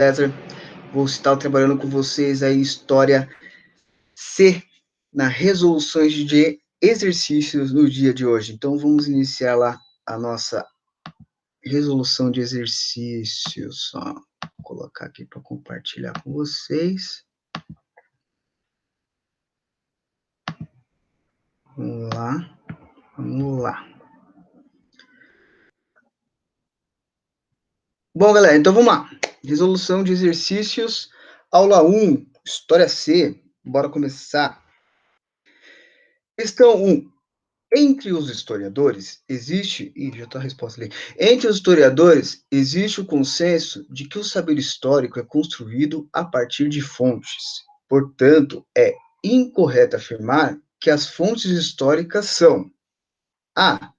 César, vou estar trabalhando com vocês aí História C, na resoluções de exercícios no dia de hoje. Então, vamos iniciar lá a nossa resolução de exercícios. Ó, vou colocar aqui para compartilhar com vocês. Vamos lá. Bom, galera, então vamos lá. Resolução de exercícios, aula 1, História C. Bora começar. Questão 1. Entre os historiadores existe, já está a resposta ali. Entre os historiadores existe o consenso de que o saber histórico é construído a partir de fontes. Portanto, é incorreto afirmar que as fontes históricas são a.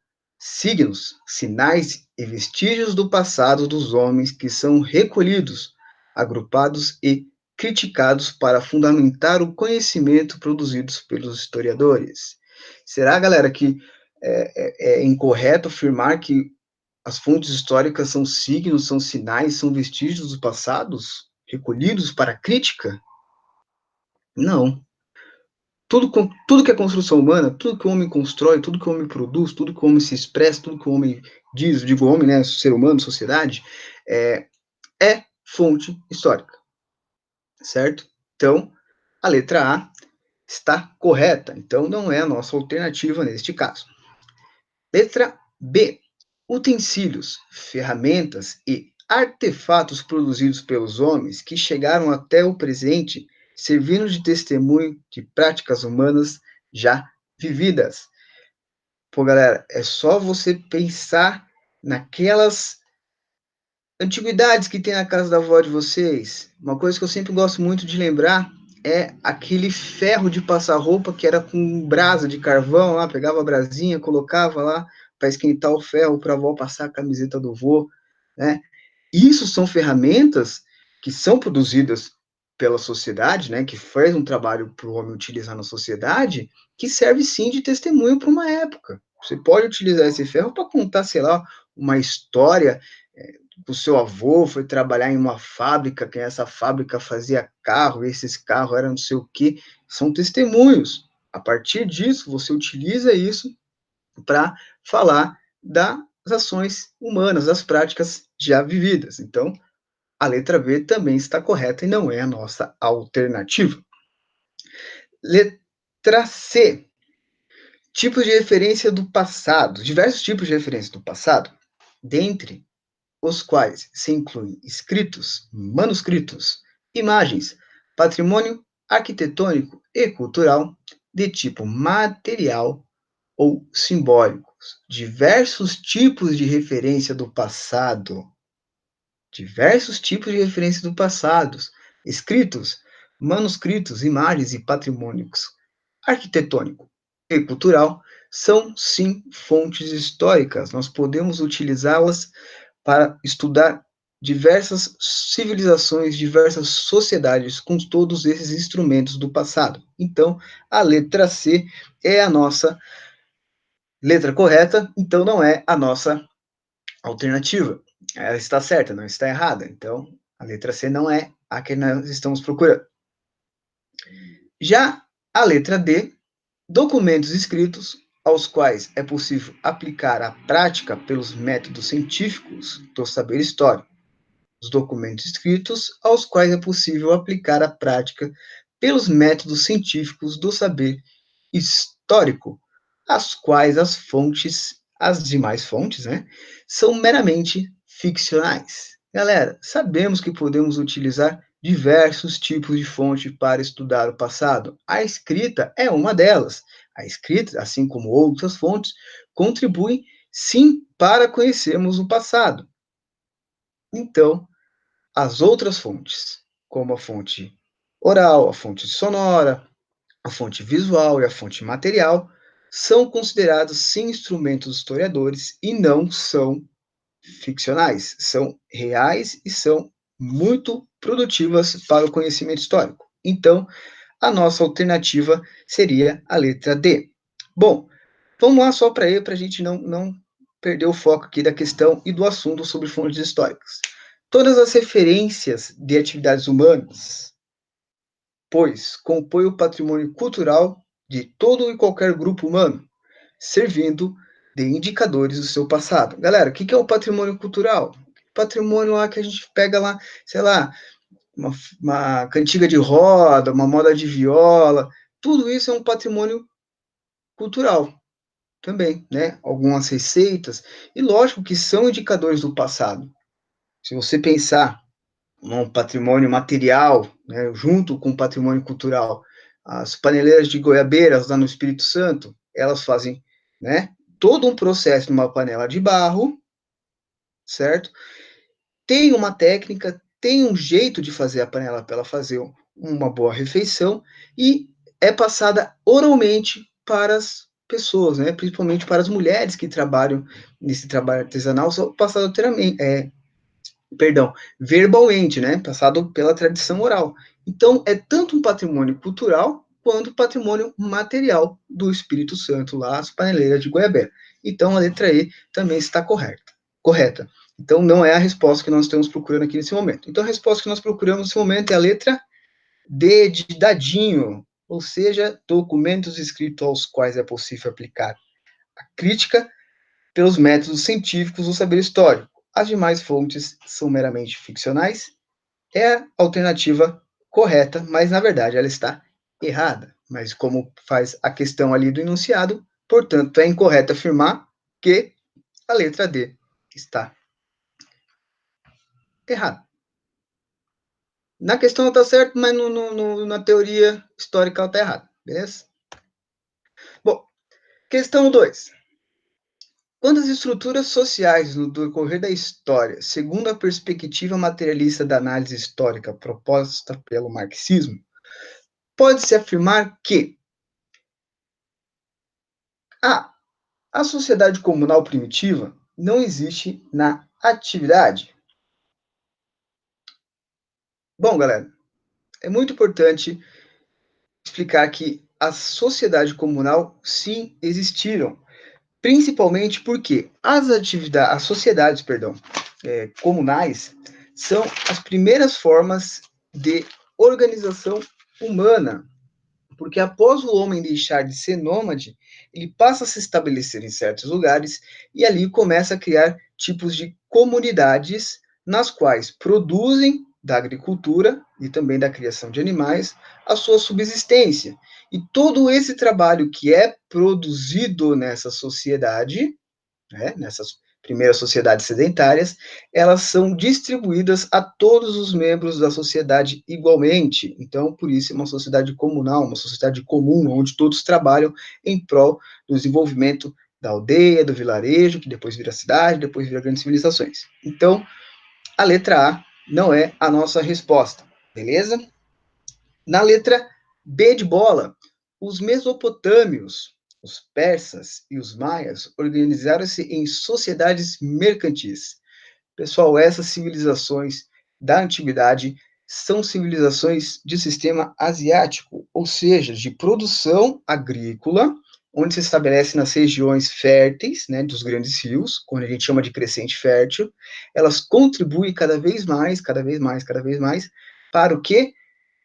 Signos, sinais e vestígios do passado dos homens que são recolhidos, agrupados e criticados para fundamentar o conhecimento produzidos pelos historiadores. Será, galera, que é incorreto afirmar que as fontes históricas são signos, são sinais, são vestígios dos passados recolhidos para crítica? Não. Tudo que é construção humana, tudo que o homem constrói, tudo que o homem produz, tudo que o homem se expressa, tudo que o homem diz, digo homem, né, ser humano, sociedade, é fonte histórica, certo? Então, a letra A está correta, então não é a nossa alternativa neste caso. Letra B. Utensílios, ferramentas e artefatos produzidos pelos homens que chegaram até o presente, servindo de testemunho de práticas humanas já vividas. Pô, galera, é só você pensar naquelas antiguidades que tem na casa da avó de vocês. Uma coisa que eu sempre gosto muito de lembrar é aquele ferro de passar roupa que era com brasa de carvão lá, pegava a brasinha, colocava lá para esquentar o ferro para a avó passar a camiseta do vô, né? Isso são ferramentas que são produzidas pela sociedade, né, que faz um trabalho para o homem utilizar na sociedade, que serve sim de testemunho para uma época. Você pode utilizar esse ferro para contar, sei lá, uma história. O seu avô foi trabalhar em uma fábrica, que essa fábrica fazia carro, e esses carros eram não sei o quê, são testemunhos. A partir disso, você utiliza isso para falar das ações humanas, das práticas já vividas. Então, a letra B também está correta e não é a nossa alternativa. Letra C. Tipos de referência do passado. Diversos tipos de referência do passado, dentre os quais se incluem escritos, manuscritos, imagens, patrimônio arquitetônico e cultural de tipo material ou simbólicos. Diversos tipos de referência do passado. Diversos tipos de referência do passado. Escritos, manuscritos, imagens e patrimônios arquitetônico e cultural são, sim, fontes históricas. Nós podemos utilizá-las para estudar diversas civilizações, diversas sociedades com todos esses instrumentos do passado. Então, a letra C é a nossa letra correta, então não é a nossa alternativa. Ela está certa, não está errada. Então, a letra C não é a que nós estamos procurando. Já a letra D, documentos escritos aos quais é possível aplicar a prática pelos métodos científicos do saber histórico. Os documentos escritos aos quais é possível aplicar a prática pelos métodos científicos do saber histórico, as quais as demais fontes, né, são meramente ficcionais. Galera, sabemos que podemos utilizar diversos tipos de fonte para estudar o passado. A escrita é uma delas. A escrita, assim como outras fontes, contribui sim para conhecermos o passado. Então, as outras fontes, como a fonte oral, a fonte sonora, a fonte visual e a fonte material, são considerados sim instrumentos historiadores e não são ficcionais, são reais e são muito produtivas para o conhecimento histórico. Então, a nossa alternativa seria a letra D. Bom, vamos lá só para a gente não perder o foco aqui da questão e do assunto sobre fontes históricas. Todas as referências de atividades humanas, pois compõe o patrimônio cultural de todo e qualquer grupo humano, servindo de indicadores do seu passado. Galera, o que é o patrimônio cultural? Patrimônio lá que a gente pega lá, sei lá, uma cantiga de roda, uma moda de viola, tudo isso é um patrimônio cultural também, né? Algumas receitas, e lógico que são indicadores do passado. Se você pensar um patrimônio material, né, junto com o patrimônio cultural, as paneleiras de goiabeiras lá no Espírito Santo, elas fazem, né, todo um processo numa panela de barro, certo? Tem uma técnica, tem um jeito de fazer a panela para ela fazer uma boa refeição e é passada oralmente para as pessoas, né? Principalmente para as mulheres que trabalham nesse trabalho artesanal, são passadas verbalmente, né? Passado pela tradição oral. Então, é tanto um patrimônio cultural quanto patrimônio material do Espírito Santo, lá, as paneleiras de Goiabera. Então, a letra E também está correta. Então, não é a resposta que nós estamos procurando aqui nesse momento. Então, a resposta que nós procuramos nesse momento é a letra D de dadinho, ou seja, documentos escritos aos quais é possível aplicar a crítica pelos métodos científicos do saber histórico. As demais fontes são meramente ficcionais. É a alternativa correta, mas na verdade ela está errada. Mas como faz a questão ali do enunciado, portanto, é incorreto afirmar que a letra D está errada. Na questão ela está certa, mas na teoria histórica ela está errada, beleza? Bom, questão 2. Quantas estruturas sociais no decorrer da história, segundo a perspectiva materialista da análise histórica proposta pelo marxismo, pode-se afirmar que a sociedade comunal primitiva não existe na atividade? Bom, galera, é muito importante explicar que a sociedade comunal sim existiram, principalmente porque as sociedades, perdão, comunais são as primeiras formas de organização humana, porque após o homem deixar de ser nômade, ele passa a se estabelecer em certos lugares e ali começa a criar tipos de comunidades nas quais produzem da agricultura e também da criação de animais a sua subsistência. E todo esse trabalho que é produzido nessa sociedade, né, nessas primeiras sociedades sedentárias, elas são distribuídas a todos os membros da sociedade igualmente. Então, por isso é uma sociedade comunal, uma sociedade comum, onde todos trabalham em prol do desenvolvimento da aldeia, do vilarejo, que depois vira cidade, depois vira grandes civilizações. Então, a letra A não é a nossa resposta, beleza? Na letra B de bola, os mesopotâmios, os persas e os maias organizaram-se em sociedades mercantis. Pessoal, essas civilizações da antiguidade são civilizações de sistema asiático, ou seja, de produção agrícola, onde se estabelece nas regiões férteis, né, dos grandes rios, quando a gente chama de crescente fértil, elas contribuem cada vez mais, cada vez mais, cada vez mais, para o quê?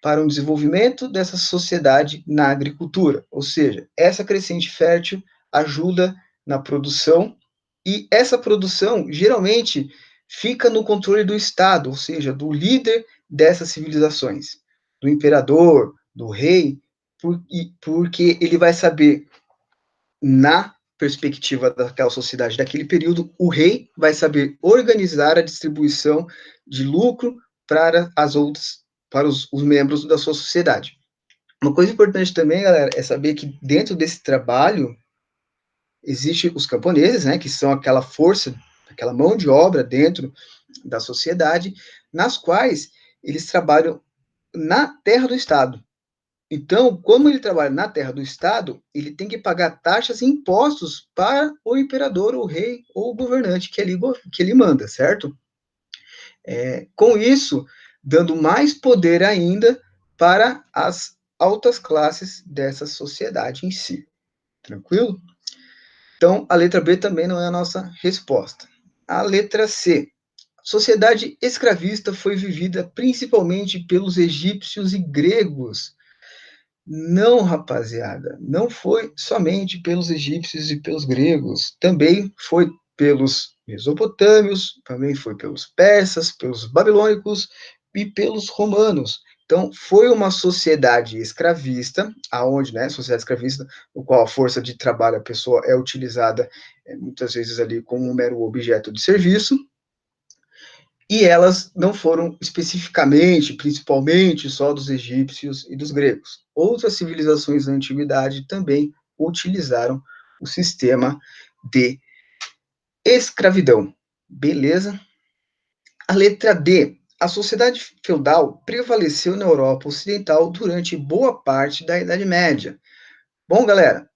Para um desenvolvimento dessa sociedade na agricultura. Ou seja, essa crescente fértil ajuda na produção e essa produção geralmente fica no controle do Estado, ou seja, do líder dessas civilizações, do imperador, do rei, porque ele vai saber, na perspectiva daquela sociedade daquele período, o rei vai saber organizar a distribuição de lucro para as outras, para os membros da sua sociedade. Uma coisa importante também, galera, é saber que dentro desse trabalho existe os camponeses, né, que são aquela força, aquela mão de obra dentro da sociedade, nas quais eles trabalham na terra do Estado. Então, como ele trabalha na terra do Estado, ele tem que pagar taxas e impostos para o imperador, o rei ou o governante que ele manda, certo? Com isso, dando mais poder ainda para as altas classes dessa sociedade em si. Tranquilo? Então, a letra B também não é a nossa resposta. A letra C. Sociedade escravista foi vivida principalmente pelos egípcios e gregos. Não, rapaziada, não foi somente pelos egípcios e pelos gregos, também foi pelos mesopotâmios, também foi pelos persas, pelos babilônicos e pelos romanos. Então, foi uma sociedade escravista, aonde, né, sociedade escravista, no qual a força de trabalho, a pessoa é utilizada muitas vezes ali como um mero objeto de serviço, e elas não foram especificamente, principalmente, só dos egípcios e dos gregos. Outras civilizações da antiguidade também utilizaram o sistema de escravidão. Beleza? A letra D. A sociedade feudal prevaleceu na Europa Ocidental durante boa parte da Idade Média. Bom, galera,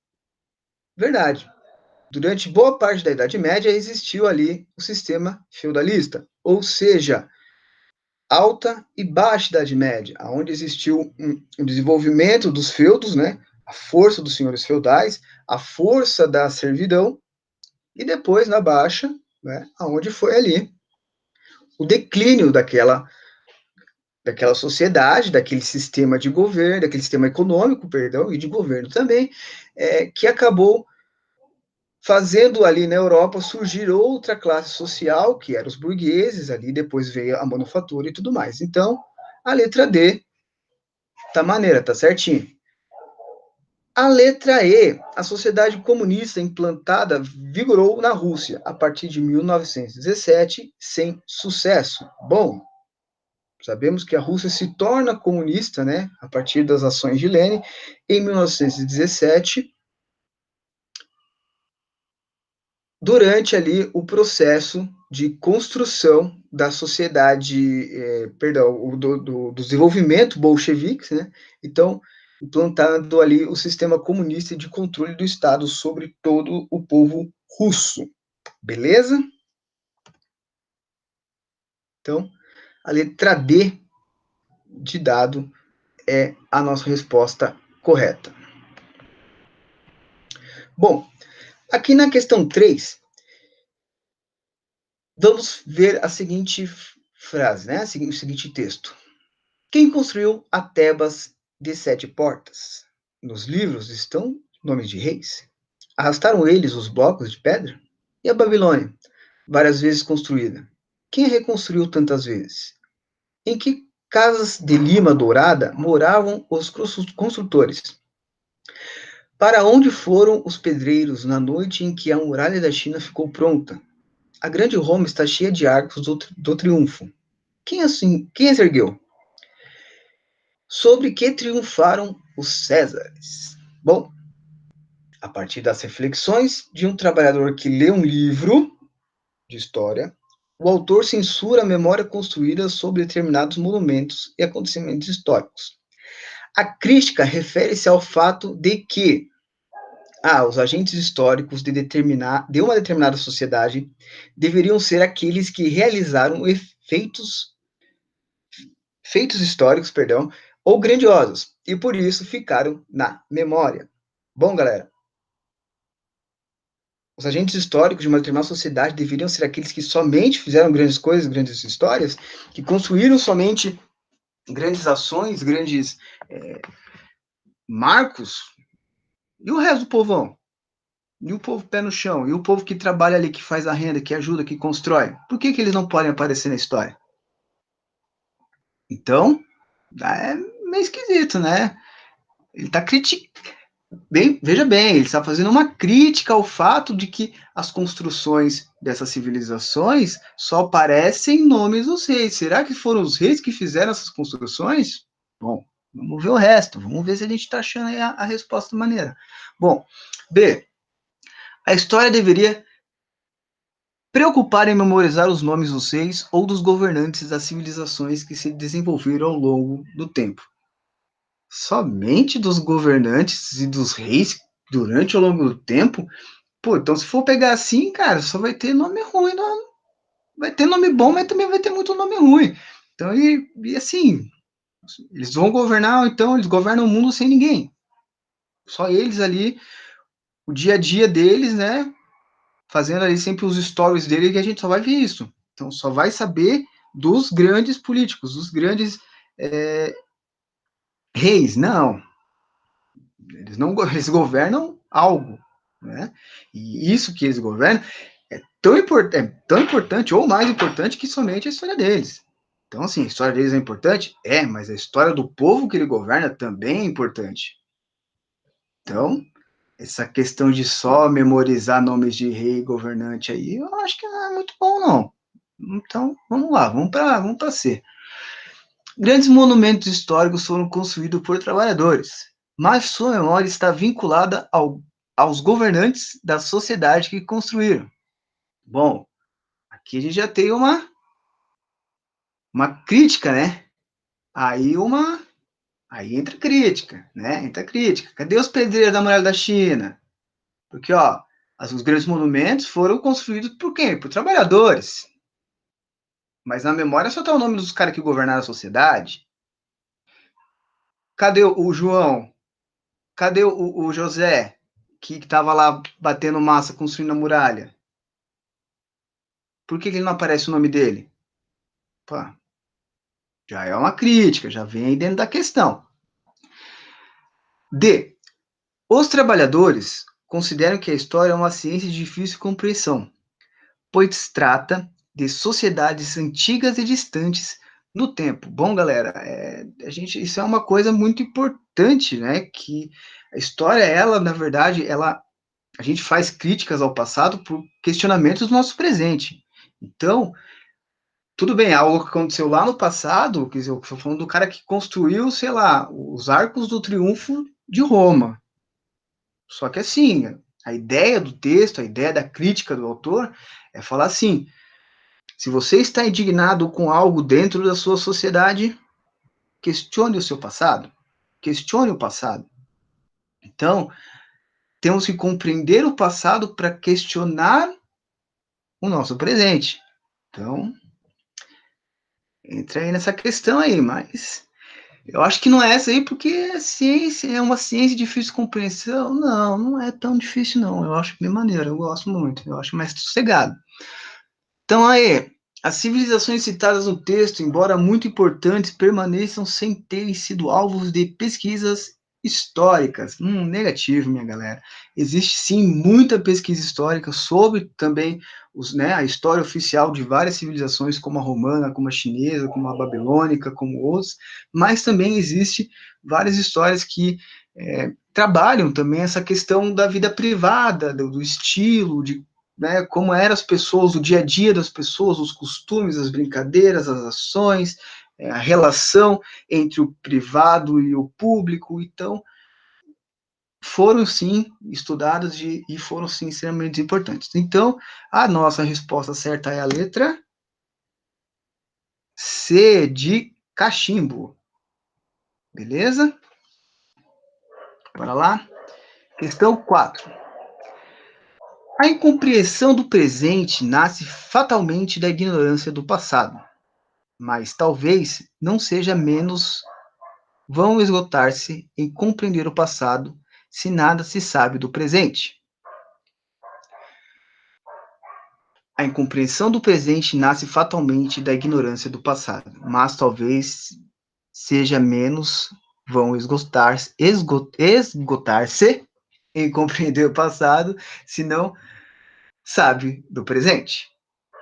verdade. Durante boa parte da Idade Média existiu ali o sistema feudalista, ou seja, alta e baixa Idade Média, onde existiu um desenvolvimento dos feudos, né, a força dos senhores feudais, a força da servidão, e depois na baixa, né, onde foi ali o declínio daquela sociedade, daquele sistema de governo, daquele sistema econômico, perdão, e de governo também, que acabou fazendo ali na Europa surgir outra classe social, que eram os burgueses, ali depois veio a manufatura e tudo mais. Então, a letra D tá maneira, tá certinho. A letra E, a sociedade comunista implantada vigorou na Rússia a partir de 1917, sem sucesso. Bom, sabemos que a Rússia se torna comunista, né, a partir das ações de Lenin, em 1917, durante ali o processo de construção da sociedade, perdão, do desenvolvimento bolchevique, né? Então, implantando ali o sistema comunista de controle do Estado sobre todo o povo russo. Beleza? Então, a letra D de dado é a nossa resposta correta. Bom, aqui na questão 3, vamos ver a seguinte frase, né? O seguinte texto. Quem construiu a Tebas de 7 portas? Nos livros estão nomes de reis. Arrastaram eles os blocos de pedra? E a Babilônia, várias vezes construída? Quem a reconstruiu tantas vezes? Em que casas de lima dourada moravam os construtores? Para onde foram os pedreiros na noite em que a muralha da China ficou pronta? A grande Roma está cheia de arcos do triunfo. Quem as ergueu? Sobre que triunfaram os Césares? Bom, a partir das reflexões de um trabalhador que lê um livro de história, o autor censura a memória construída sobre determinados monumentos e acontecimentos históricos. A crítica refere-se ao fato de que os agentes históricos de uma determinada sociedade deveriam ser aqueles que realizaram feitos históricos, perdão, ou grandiosos, e por isso ficaram na memória. Bom, galera, os agentes históricos de uma determinada sociedade deveriam ser aqueles que somente fizeram grandes coisas, grandes histórias, que construíram somente grandes ações, grandes marcos, e o resto do povão? E o povo pé no chão? E o povo que trabalha ali, que faz a renda, que ajuda, que constrói? Por que eles não podem aparecer na história? Então, é meio esquisito, né? Ele está criticando. Veja bem, ele está fazendo uma crítica ao fato de que as construções dessas civilizações só aparecem nomes dos reis. Será que foram os reis que fizeram essas construções? Bom, vamos ver o resto. Vamos ver se a gente está achando aí a resposta de maneira. Bom, B. A história deveria preocupar em memorizar os nomes dos reis ou dos governantes das civilizações que se desenvolveram ao longo do tempo. Somente dos governantes e dos reis durante ao longo do tempo? Pô, então se for pegar assim, cara, só vai ter nome ruim, não vai ter nome bom, mas também vai ter muito nome ruim. Então, e assim, eles vão governar, então eles governam o mundo sem ninguém. Só eles ali, o dia a dia deles, né? Fazendo ali sempre os stories dele que a gente só vai ver isso. Então, só vai saber dos grandes políticos, dos grandes reis. Não, eles governam algo, né? E isso que eles governam é tão importante ou mais importante que somente a história deles. Então, assim, a história deles é importante? É, mas a história do povo que ele governa também é importante. Então, essa questão de só memorizar nomes de rei e governante aí, eu acho que não é muito bom, não. Então, vamos lá, vamos para C. Grandes monumentos históricos foram construídos por trabalhadores, mas sua memória está vinculada aos governantes da sociedade que construíram. Bom, aqui a gente já tem uma crítica, né? Aí entra crítica, né? Entra crítica. Cadê os pedreiros da muralha da China? Porque, ó, os grandes monumentos foram construídos por quem? Por trabalhadores. Mas na memória só está o nome dos caras que governaram a sociedade. Cadê o João? Cadê o José? Que estava lá batendo massa, construindo a muralha? Por que ele não aparece o nome dele? Pá, já é uma crítica, já vem aí dentro da questão. D. Os trabalhadores consideram que a história é uma ciência de difícil compreensão, pois trata de sociedades antigas e distantes no tempo. Bom, galera, isso é uma coisa muito importante, né? Que a história, ela, na verdade, a gente faz críticas ao passado por questionamentos do nosso presente. Então, tudo bem, algo que aconteceu lá no passado, quer dizer, eu estou falando do cara que construiu, sei lá, os arcos do triunfo de Roma. Só que assim, a ideia do texto, a ideia da crítica do autor é falar assim: se você está indignado com algo dentro da sua sociedade, questione o seu passado. Questione o passado. Então, temos que compreender o passado para questionar o nosso presente. Então, entra aí nessa questão aí, mas eu acho que não é essa aí, porque a ciência é uma ciência de difícil compreensão. Não, não é tão difícil, não. Eu acho bem maneiro, eu gosto muito, eu acho mais sossegado. Então, aí, as civilizações citadas no texto, embora muito importantes, permaneçam sem terem sido alvos de pesquisas históricas. Negativo, minha galera. Existe sim muita pesquisa histórica sobre também a história oficial de várias civilizações, como a romana, como a chinesa, como a babilônica, como outros, mas também existe várias histórias que trabalham também essa questão da vida privada, do estilo, de como eram as pessoas, o dia a dia das pessoas, os costumes, as brincadeiras, as ações, a relação entre o privado e o público. Então, foram sim estudadas e foram sim extremamente importantes. Então, a nossa resposta certa é a letra C de cachimbo. Beleza? Bora lá? Questão 4. A incompreensão do presente nasce fatalmente da ignorância do passado, mas talvez não seja menos vão esgotar-se em compreender o passado se nada se sabe do presente. A incompreensão do presente nasce fatalmente da ignorância do passado, mas talvez seja menos vão esgotar-se em compreender o passado se não sabe do presente.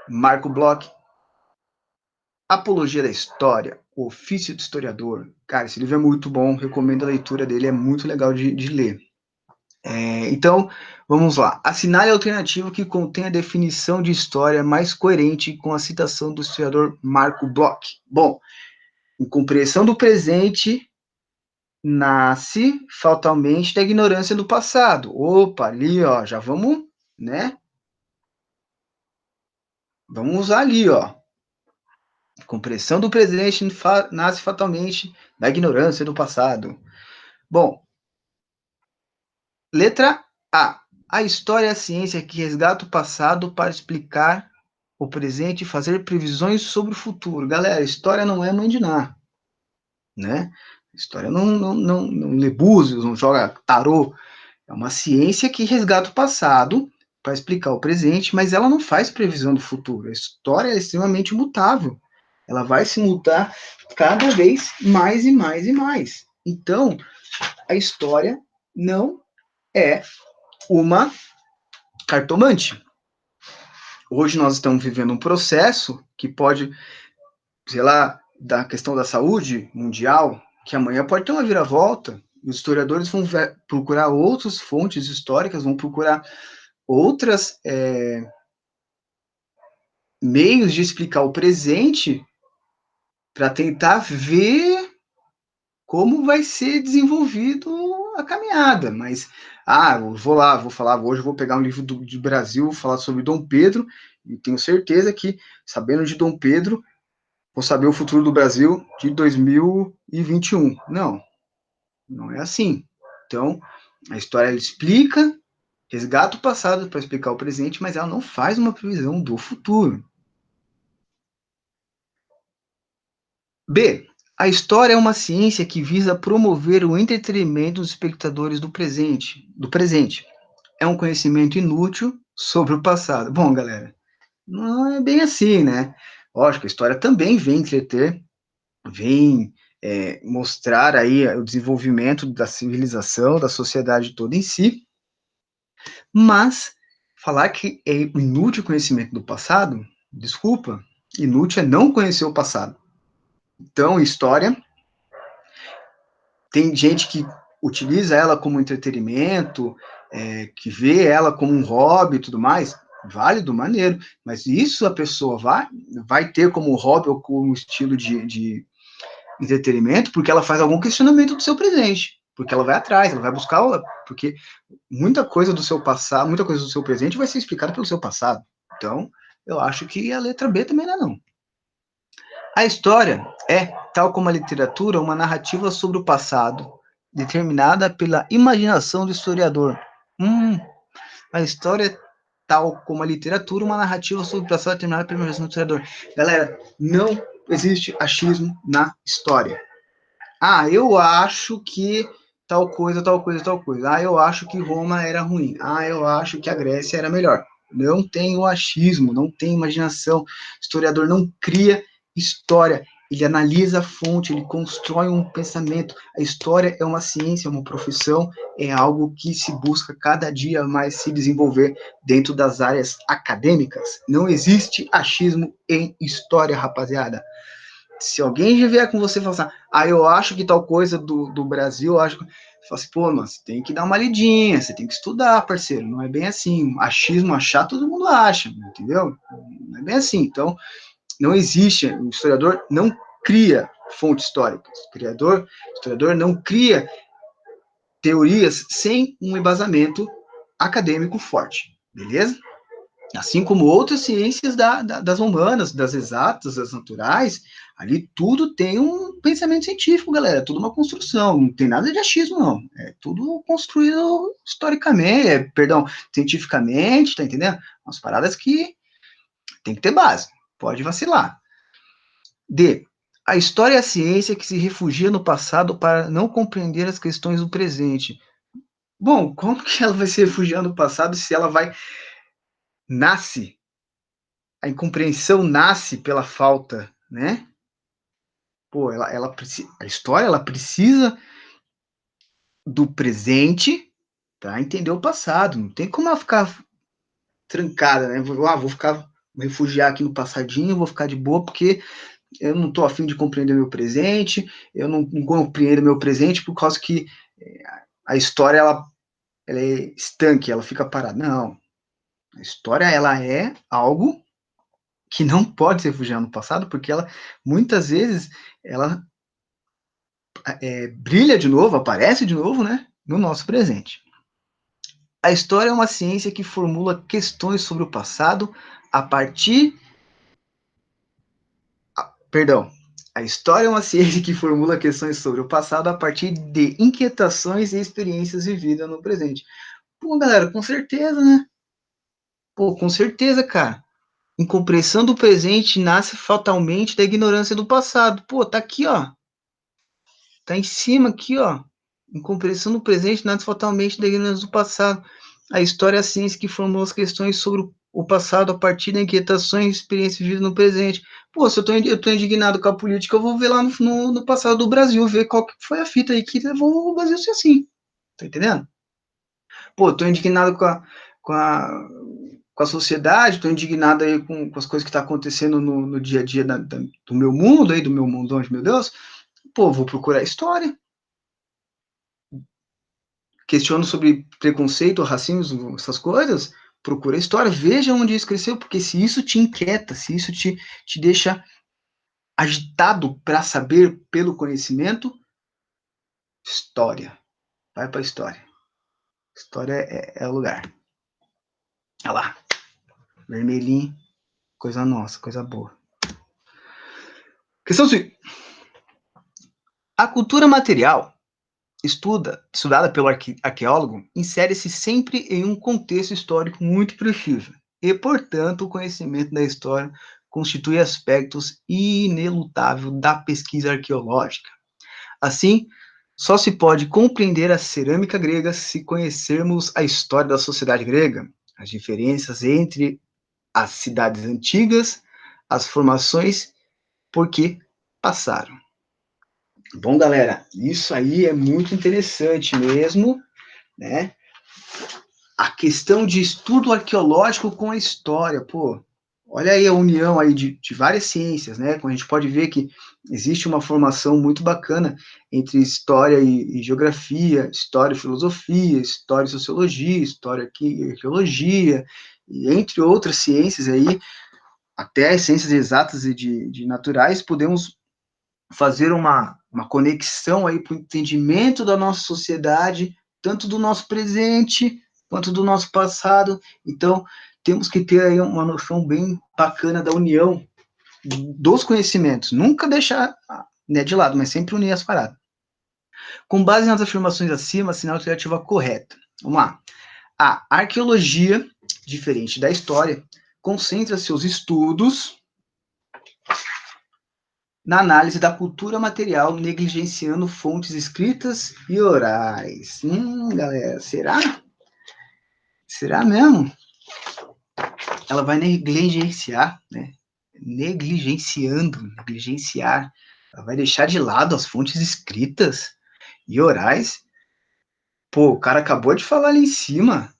Marco Bloch, Apologia da História, O Ofício do Historiador. Cara, esse livro é muito bom, recomendo a leitura dele, é muito legal de ler. Então, vamos lá. Assinale a alternativa que contém a definição de história mais coerente com a citação do historiador Marco Bloch. Bom, incompreensão do presente nasce fatalmente da ignorância do passado. Opa, ali, ó, já vamos, né? Vamos usar ali, ó. Compreensão do presente nasce fatalmente da ignorância do passado. Bom, letra A. A história é a ciência que resgata o passado para explicar o presente e fazer previsões sobre o futuro. Galera, história não é mãe de Ná, né? História não lê búzios, não joga tarô. É uma ciência que resgata o passado para explicar o presente, mas ela não faz previsão do futuro. A história é extremamente mutável. Ela vai se mutar cada vez mais e mais e mais. Então, a história não é uma cartomante. Hoje nós estamos vivendo um processo que pode, sei lá, da questão da saúde mundial, que amanhã pode ter uma viravolta. Os historiadores vão procurar outras fontes históricas, vão procurar outras meios de explicar o presente para tentar ver como vai ser desenvolvido a caminhada. Mas, eu vou lá, vou falar, hoje eu vou pegar um livro de Brasil, vou falar sobre Dom Pedro, e tenho certeza que, sabendo de Dom Pedro, vou saber o futuro do Brasil de 2021. Não, não é assim. Então, a história explica, resgata o passado para explicar o presente, mas ela não faz uma previsão do futuro. B. A história é uma ciência que visa promover o entretenimento dos espectadores do presente. É um conhecimento inútil sobre o passado. Bom, galera, não é bem assim, né? Lógico, a história também vem entreter, vem mostrar aí o desenvolvimento da civilização, da sociedade toda em si, mas falar que é inútil o conhecimento do passado, desculpa, inútil é não conhecer o passado. Então, história, tem gente que utiliza ela como entretenimento, que vê ela como um hobby e tudo mais, válido, maneiro, mas isso a pessoa vai ter como hobby ou como estilo de entretenimento porque ela faz algum questionamento do seu presente, porque ela vai atrás, ela vai buscar, porque muita coisa do seu passado, muita coisa do seu presente vai ser explicada pelo seu passado. Então, eu acho que a letra B também não é não. A história é, tal como a literatura, uma narrativa sobre o passado, determinada pela imaginação do historiador. A história é, tal como a literatura, uma narrativa sobre o passado, determinada pela imaginação do historiador. Galera, não existe achismo na história. Eu acho que tal coisa, tal coisa, tal coisa. Eu acho que Roma era ruim. Eu acho que a Grécia era melhor. Não tem o achismo, não tem imaginação. O historiador não cria história, ele analisa a fonte, ele constrói um pensamento. A história é uma ciência, é uma profissão, é algo que se busca cada dia mais se desenvolver dentro das áreas acadêmicas. Não existe achismo em história, rapaziada. Se alguém já vier com você e falar assim, eu acho que tal coisa do Brasil, eu acho que... Você fala assim, pô, mano, você tem que dar uma lidinha, você tem que estudar, parceiro. Não é bem assim. Achismo, achar, todo mundo acha, entendeu? Não é bem assim. Então, não existe, o historiador não cria fontes históricas. O historiador não cria teorias sem um embasamento acadêmico forte, beleza? Assim como outras ciências das humanas, das exatas, das naturais, ali tudo tem um pensamento científico, galera. É tudo uma construção, não tem nada de achismo, não. É tudo construído historicamente, cientificamente, tá entendendo? Umas paradas que tem que ter base, pode vacilar. D. A história é a ciência que se refugia no passado para não compreender as questões do presente. Bom, como que ela vai se refugiar no passado se ela nasce, a incompreensão nasce pela falta, né? Pô, a história, ela precisa do presente para entender o passado. Não tem como ela ficar trancada, né? Vou me refugiar aqui no passadinho, vou ficar de boa porque eu não estou afim de compreender meu presente, eu não compreendo meu presente por causa que a história, ela é estanque, ela fica parada. Não. A história, ela é algo que não pode se refugiar no passado, porque ela, muitas vezes, ela brilha de novo, aparece de novo, né, no nosso presente. A história é uma ciência que formula questões sobre o passado a partir... Perdão. A história é uma ciência que formula questões sobre o passado a partir de inquietações e experiências vividas no presente. Pô, galera, com certeza, né? Pô, com certeza, cara. Incompreensão do presente nasce fatalmente da ignorância do passado. Pô, tá aqui, ó. Tá em cima aqui, ó. Incompreensão do presente nasce fatalmente da ignorância do passado. A história é a ciência que formula as questões sobre o passado a partir de inquietações e experiências vividas no presente. Pô, se eu tô indignado com a política, eu vou ver lá no passado do Brasil, ver qual que foi a fita aí que levou o Brasil a ser assim. Tá entendendo? Pô, tô indignado com a, com a sociedade, tô indignado aí com as coisas que tá acontecendo no dia a dia do meu mundo aí, do meu mundão de meu Deus. Pô, vou procurar história. Questiono sobre preconceito, racismo, essas coisas, procura a história, veja onde isso cresceu, porque se isso te inquieta, se isso te deixa agitado para saber pelo conhecimento, história. Vai para a história. História é o lugar. Olha lá. Vermelhinho, coisa nossa, coisa boa. Questão seguinte. A cultura material estudada pelo arqueólogo, insere-se sempre em um contexto histórico muito preciso, e, portanto, o conhecimento da história constitui aspectos inelutável da pesquisa arqueológica. Assim, só se pode compreender a cerâmica grega se conhecermos a história da sociedade grega, as diferenças entre as cidades antigas, as formações por que passaram. Bom, galera, isso aí é muito interessante mesmo, né? A questão de estudo arqueológico com a história, pô, olha aí a união aí de várias ciências, né? Como a gente pode ver que existe uma formação muito bacana entre história e geografia, história e filosofia, história e sociologia, história e arqueologia, e entre outras ciências aí, até as ciências exatas e de naturais, podemos fazer uma conexão aí para o entendimento da nossa sociedade, tanto do nosso presente quanto do nosso passado. Então, temos que ter aí uma noção bem bacana da união dos conhecimentos. Nunca deixar, né, de lado, mas sempre unir as paradas. Com base nas afirmações acima, assinale a alternativa correta. Vamos lá. A arqueologia, diferente da história, concentra seus estudos na análise da cultura material, negligenciando fontes escritas e orais. Galera, será? Será mesmo? Ela vai negligenciar, né? Negligenciar. Ela vai deixar de lado as fontes escritas e orais. Pô, o cara acabou de falar ali em cima.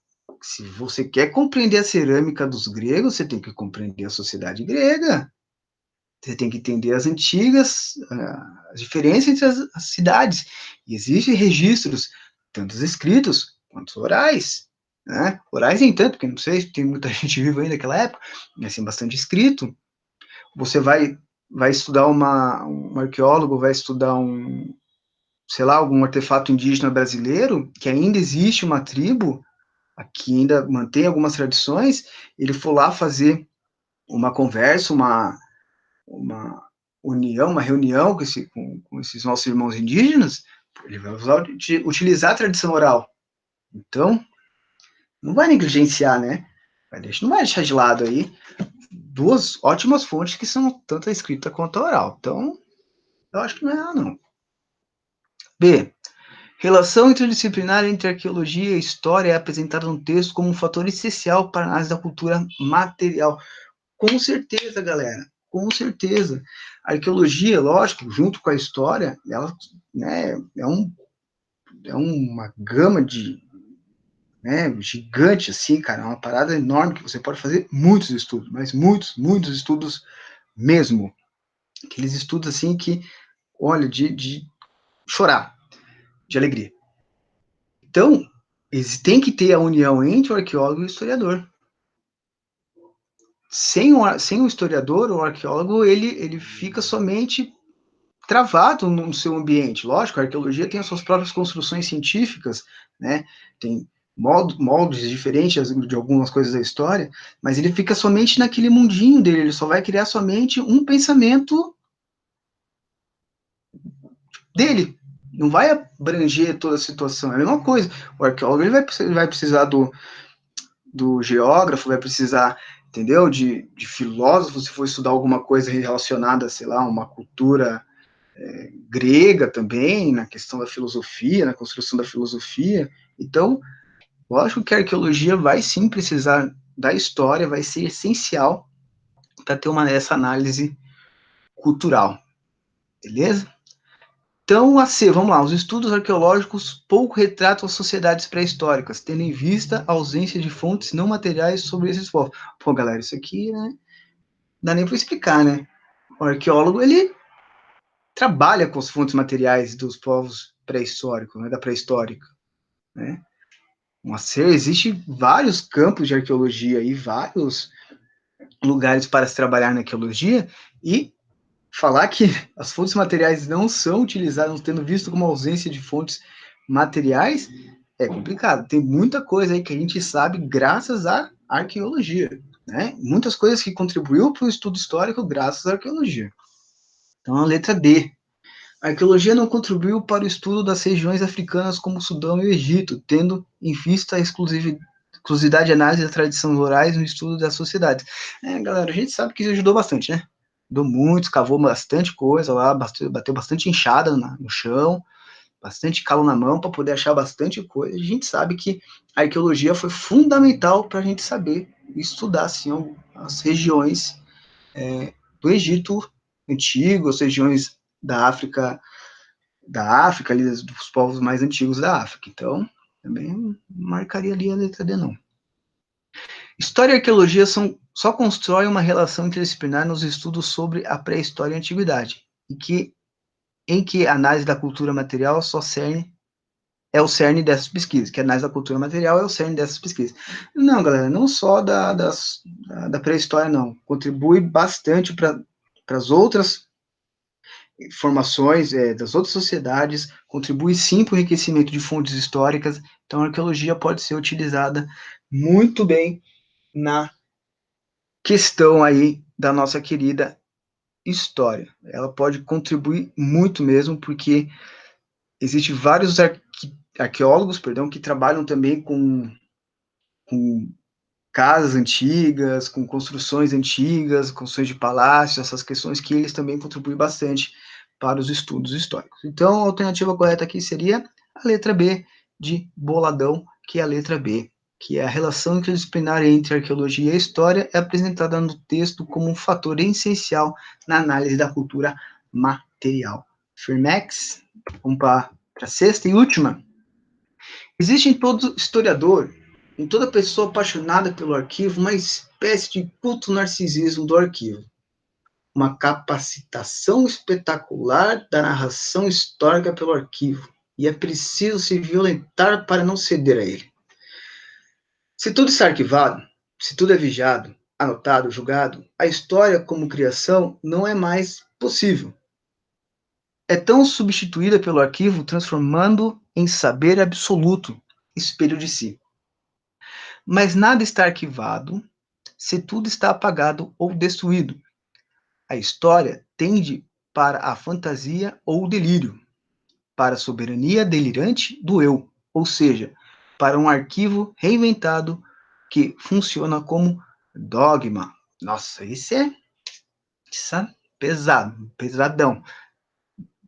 Se você quer compreender a cerâmica dos gregos, você tem que compreender a sociedade grega. Você tem que entender as antigas, as diferenças entre as cidades. E existem registros, tanto escritos quanto orais. Né? Orais nem tanto, porque não sei se tem muita gente viva ainda naquela época, mas tem bastante escrito. Você vai estudar um arqueólogo, vai estudar sei lá, algum artefato indígena brasileiro, que ainda existe uma tribo, que ainda mantém algumas tradições, ele for lá fazer uma conversa, uma união, uma reunião com esses nossos irmãos indígenas, ele vai utilizar a tradição oral. Então, não vai negligenciar, né? Não vai deixar de lado aí duas ótimas fontes que são tanto a escrita quanto a oral. Então, eu acho que não é A, não. B. Relação interdisciplinar entre arqueologia e história é apresentada no texto como um fator essencial para a análise da cultura material. Com certeza, galera. Com certeza. A arqueologia, lógico, junto com a história, ela, né, é uma gama de, né, gigante, assim, cara. É uma parada enorme que você pode fazer muitos estudos, mas muitos estudos mesmo. Aqueles estudos, assim, que, olha, de chorar, de alegria. Então, tem que ter a união entre o arqueólogo e o historiador. Sem o historiador, o arqueólogo, ele fica somente travado no seu ambiente. Lógico, a arqueologia tem as suas próprias construções científicas, né? Tem moldes diferentes de algumas coisas da história, mas ele fica somente naquele mundinho dele, ele só vai criar somente um pensamento dele, não vai abranger toda a situação, é a mesma coisa. O arqueólogo ele vai precisar do geógrafo, vai precisar, entendeu? De filósofo, se for estudar alguma coisa relacionada, sei lá, uma cultura grega também, na questão da filosofia, na construção da filosofia. Então, Lógico que a arqueologia vai sim precisar da história, vai ser essencial para ter essa análise cultural, beleza? Então, vamos lá, os estudos arqueológicos pouco retratam as sociedades pré-históricas, tendo em vista a ausência de fontes não materiais sobre esses povos. Pô, galera, isso aqui, né, não dá nem para explicar, né? O arqueólogo, ele trabalha com as fontes materiais dos povos pré-históricos, né, da pré-histórica, né? Existe vários campos de arqueologia e vários lugares para se trabalhar na arqueologia, e falar que as fontes materiais não são utilizadas, tendo visto como ausência de fontes materiais, é complicado. Tem muita coisa aí que a gente sabe graças à arqueologia, né? Muitas coisas que contribuiu para o estudo histórico graças à arqueologia. Então, a letra D. A arqueologia não contribuiu para o estudo das regiões africanas como o Sudão e o Egito, tendo em vista a exclusividade de análise das tradições orais no estudo das sociedades. Galera, a gente sabe que isso ajudou bastante, né? Ajudou muito, cavou bastante coisa lá, bateu bastante enxada no chão, bastante calo na mão para poder achar bastante coisa. A gente sabe que a arqueologia foi fundamental para a gente saber estudar assim, as regiões do Egito antigo, as regiões da África, ali, dos povos mais antigos da África. Então, também marcaria ali a letra D, não. História e arqueologia só constroem uma relação interdisciplinar nos estudos sobre a pré-história e a antiguidade, em que a análise da cultura material é o cerne dessas pesquisas, que a análise da cultura material é o cerne dessas pesquisas. Não, galera, não só da pré-história, não. Contribui bastante para as outras informações das outras sociedades, contribui sim para o enriquecimento de fontes históricas, então a arqueologia pode ser utilizada muito bem na questão aí da nossa querida história. Ela pode contribuir muito mesmo, porque existem vários arqueólogos, que trabalham também com casas antigas, com construções antigas, construções de palácios, essas questões que eles também contribuem bastante para os estudos históricos. Então, a alternativa correta aqui seria a letra B, de boladão, que é a letra B, que é a relação interdisciplinar entre arqueologia e história é apresentada no texto como um fator essencial na análise da cultura material. Firmex, vamos para a sexta e última. Existe em todo historiador, em toda pessoa apaixonada pelo arquivo, uma espécie de culto narcisismo do arquivo. Uma capacitação espetacular da narração histórica pelo arquivo. E é preciso se violentar para não ceder a ele. Se tudo está arquivado, se tudo é vigiado, anotado, julgado, a história como criação não é mais possível. É tão substituída pelo arquivo, transformando em saber absoluto, espelho de si. Mas nada está arquivado se tudo está apagado ou destruído. A história tende para a fantasia ou o delírio, para a soberania delirante do eu, ou seja, para um arquivo reinventado que funciona como dogma. Nossa, isso é pesado, pesadão.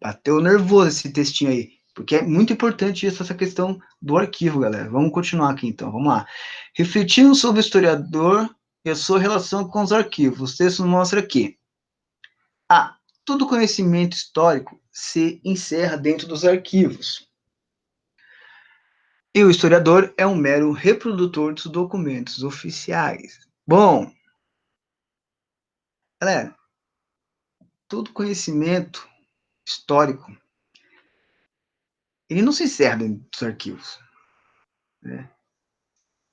Bateu nervoso esse textinho aí, porque é muito importante essa questão do arquivo, galera. Vamos continuar aqui então, vamos lá. Refletindo sobre o historiador e a sua relação com os arquivos, o texto mostra que todo conhecimento histórico se encerra dentro dos arquivos. E o historiador é um mero reprodutor dos documentos oficiais. Bom, galera, todo conhecimento histórico, ele não se encerra dentro dos arquivos, né?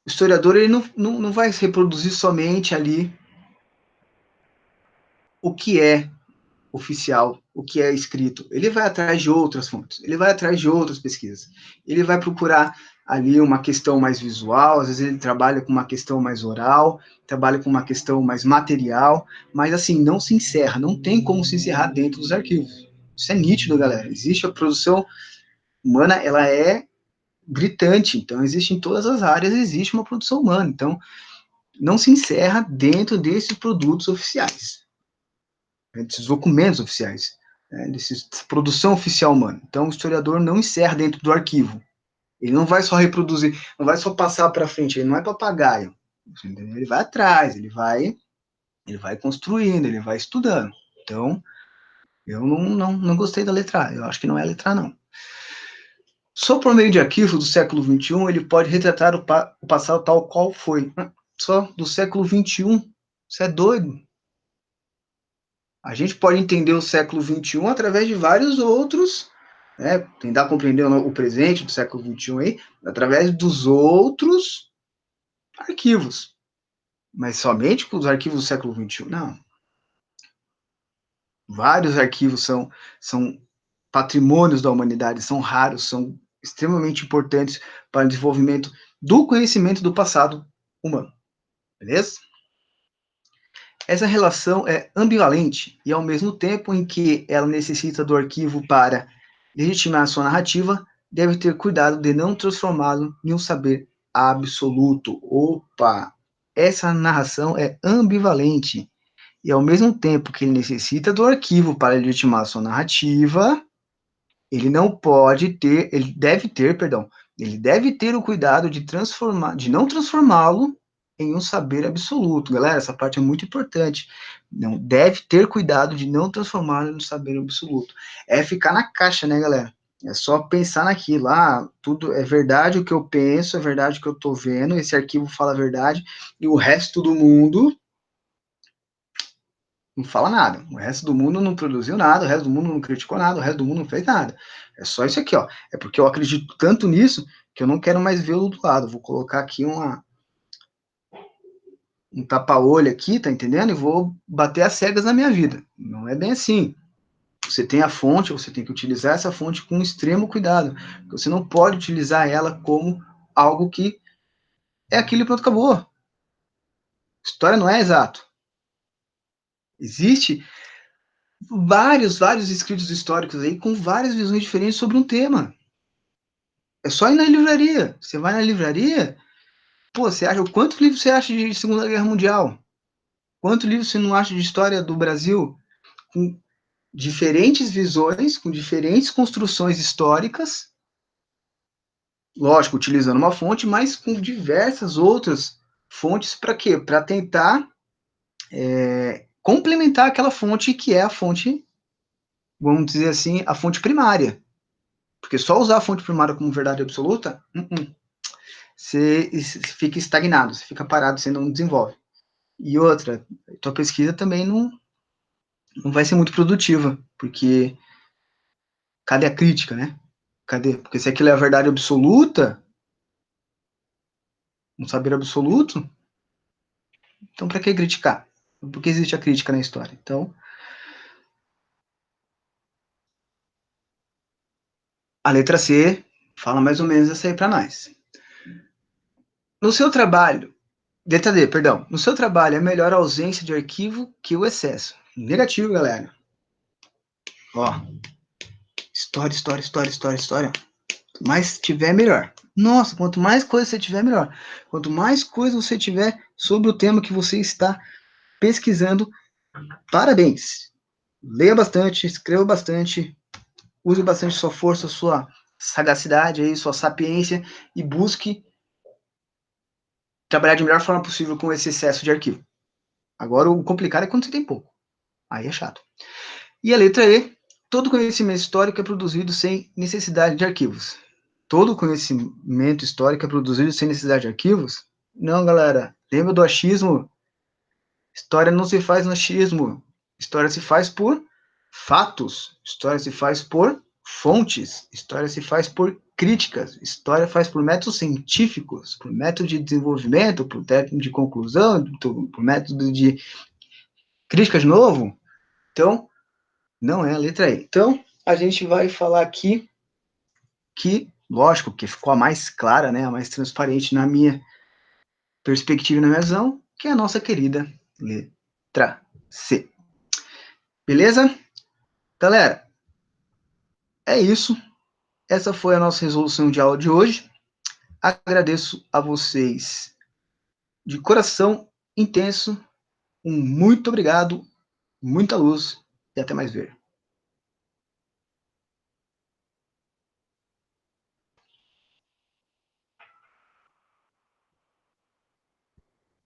O historiador ele não vai reproduzir somente ali o que é oficial, o que é escrito. Ele vai atrás de outras fontes, ele vai atrás de outras pesquisas. Ele vai procurar ali uma questão mais visual, às vezes ele trabalha com uma questão mais oral, trabalha com uma questão mais material, mas assim, não se encerra, não tem como se encerrar dentro dos arquivos. Isso é nítido, galera. Existe a produção humana, ela é gritante, então existe em todas as áreas, existe uma produção humana, então não se encerra dentro desses produtos oficiais, desses documentos oficiais, dessa produção oficial humana. Então o historiador não encerra dentro do arquivo, Ele não vai só reproduzir, não vai só passar para frente, ele não é papagaio. Ele vai atrás, ele vai construindo, ele vai estudando. Então, eu não gostei da letra A, eu acho que não é a letra A, não. Só por meio de arquivo do século XXI, ele pode retratar o passado tal qual foi. Só do século XXI? Você é doido? A gente pode entender o século XXI através de vários outros, né? Tentar compreender o presente do século XXI aí, através dos outros arquivos. Mas somente com os arquivos do século XXI? Não. Vários arquivos são patrimônios da humanidade, são raros, são extremamente importantes para o desenvolvimento do conhecimento do passado humano. Beleza? Essa relação é ambivalente e, ao mesmo tempo em que ela necessita do arquivo para legitimar sua narrativa, deve ter cuidado de não transformá-lo em um saber absoluto. Opa! Essa narração é ambivalente e, ao mesmo tempo que ele necessita do arquivo para legitimar sua narrativa, ele não pode ter, ele deve ter o cuidado de não transformá-lo em um saber absoluto. Galera, essa parte é muito importante. Não deve ter cuidado de não transformá-lo em um saber absoluto. É ficar na caixa, né, galera? É só pensar naquilo. Ah, tudo é verdade o que eu penso, é verdade o que eu tô vendo, esse arquivo fala a verdade, e o resto do mundo não fala nada. O resto do mundo não produziu nada, o resto do mundo não criticou nada, o resto do mundo não fez nada. É só isso aqui, ó. É porque eu acredito tanto nisso que eu não quero mais ver o outro lado. Vou colocar aqui um tapa-olho aqui, tá entendendo? E vou bater as cegas na minha vida. Não é bem assim. Você tem a fonte, você tem que utilizar essa fonte com extremo cuidado. Você não pode utilizar ela como algo que é aquilo e pronto, acabou. História não é exato. Existe vários escritos históricos aí com várias visões diferentes sobre um tema. É só ir na livraria. Você vai na livraria, pô, você acha, quantos livros você acha de Segunda Guerra Mundial? Quantos livros você não acha de história do Brasil? Com diferentes visões, com diferentes construções históricas, lógico, utilizando uma fonte, mas com diversas outras fontes para quê? Para tentar complementar aquela fonte que é a fonte, vamos dizer assim, a fonte primária. Porque só usar a fonte primária como verdade absoluta, você fica estagnado, você fica parado, você não desenvolve. E outra, tua pesquisa também não vai ser muito produtiva, porque cadê a crítica, né? Cadê? Porque se aquilo é a verdade absoluta, um saber absoluto, então para que criticar? Por que existe a crítica na história? Então, a letra C fala mais ou menos essa aí para nós. No seu trabalho, letra D, perdão, no seu trabalho é melhor a ausência de arquivo que o excesso. Negativo, galera. Ó, história. Quanto mais tiver, melhor. Nossa, quanto mais coisa você tiver, melhor. Quanto mais coisa você tiver sobre o tema que você está pesquisando, parabéns. Leia bastante, escreva bastante, use bastante sua força, sua sagacidade, aí, sua sapiência e busque trabalhar de melhor forma possível com esse excesso de arquivo. Agora, o complicado é quando você tem pouco. Aí é chato. E a letra E, todo conhecimento histórico é produzido sem necessidade de arquivos. Todo conhecimento histórico é produzido sem necessidade de arquivos? Não, galera. Lembra do achismo? História não se faz no achismo. História se faz por fatos. História se faz por fontes. História se faz por críticas. História faz por métodos científicos, por método de desenvolvimento, por método de conclusão, por método de crítica de novo. Então, não é a letra E. Então, a gente vai falar aqui que, lógico, que ficou a mais clara, né, a mais transparente na minha perspectiva e na minha visão, que é a nossa querida letra C. Beleza? Galera, é isso. Essa foi a nossa resolução de aula de hoje. Agradeço a vocês de coração intenso. Um muito obrigado, muita luz e até mais ver.